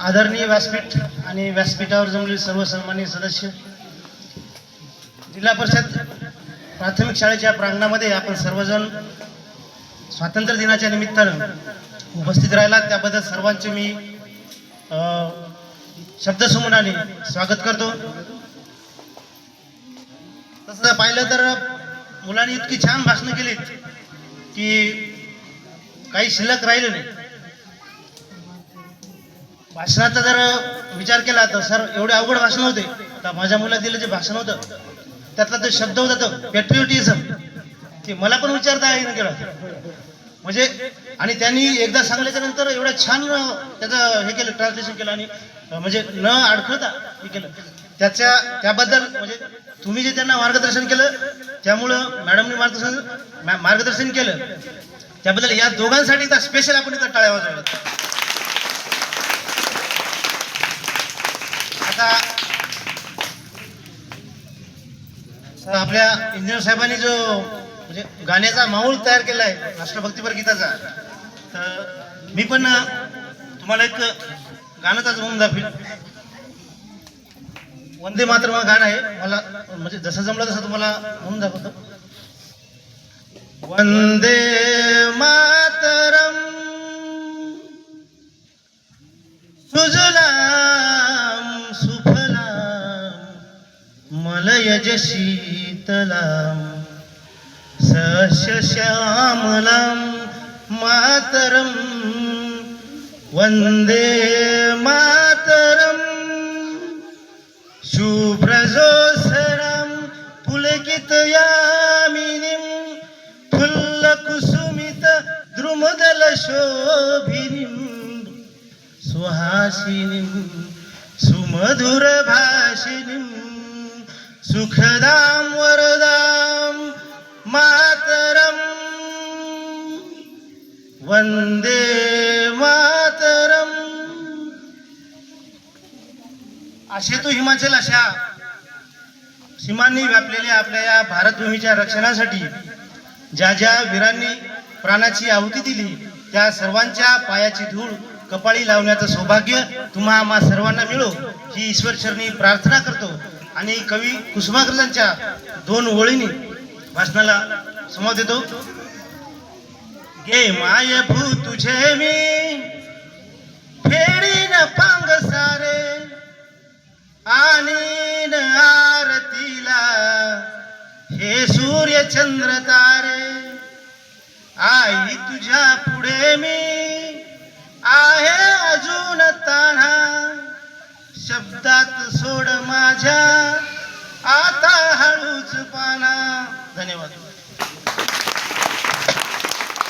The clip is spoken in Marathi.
आदरणीय व्यासपीठ आणि व्यासपीठावर जमलेले सर्व सन्माननीय सदस्य, जिल्हा परिषद प्राथमिक शाळेच्या प्रांगणामध्ये आपण सर्वजण स्वातंत्र्य दिनाच्या निमित्तानं उपस्थित राहिला त्याबद्दल सर्वांचे मी शब्दसमूहाने स्वागत करतो. तसं पाहिलं तर मुलांनी इतकी छान भाषणं केलीत की काही शिल्लक राहिले नाही. भाषणाचा जर विचार केला तर सर एवढे अवघड भाषण होते. आता माझ्या मुलाला दिलं जे भाषण होतं त्यातला तो शब्द होता तो पॅट्रियोटिझम, की मला पण विचारता येईन केलं म्हणजे. आणि त्यांनी एकदा सांगल्याच्या नंतर एवढं छान त्याचं हे केलं, ट्रान्सलेशन केलं आणि म्हणजे न अडखळता हे केलं. त्याबद्दल म्हणजे तुम्ही जे त्यांना मार्गदर्शन केलं त्यामुळं मॅडमनी मार्गदर्शन केलं त्याबद्दल या दोघांसाठी तर स्पेशल आपण इथं टाळ्या वाजवल्या. आता आपल्या इंजिनियर साहेबांनी जो म्हणजे गाण्याचा माहोल तयार केला आहे राष्ट्रभक्तीपर गीताचा, तर मी पण तुम्हाला एक गाणंच म्हणून दाखवीन. वंदे मातरम हा गाणं आहे. मला म्हणजे जसं जमलं तसं तुम्हाला म्हणून दाखवतो. वंदे मातरम सुजलाम सुफलाम मलयज शीतलाम सस्यश्यामलाम मातरम वंदे मातरम शुभ्रजोत्सरं पुलकितयामिनीं फुल्लकुसुमित द्रुमदलशोभिनीं सुहासिनीं सुमधुरभाषिणीं सुखदां वरदां मातरं वंदे मातरम. असे तो हिमाचल अशा सीमांनी व्यापलेल्या आपल्या या भारतभूमीच्या रक्षणासाठी ज्या ज्या वीरांनी प्राणाची आहुती दिली त्या सर्वांच्या पायाची धूळ कपाळी लावण्याचं सौभाग्य तुम्हा आम्हा सर्वांना मिळो ही ईश्वरचरणी प्रार्थना करतो. आणि कवी कुसुमाग्रजांच्या 2 ओळींनी भाषणाला समाव देतो. गे माय भू तुझे मी फेडीन पांग सारे आणि आरतीला हे सूर्य चंद्र तारे. आई तुझ्या पुढे मी आहे अजून तान्हा शब्दात सोड माझ्या आता हळूच पाना. धन्यवाद.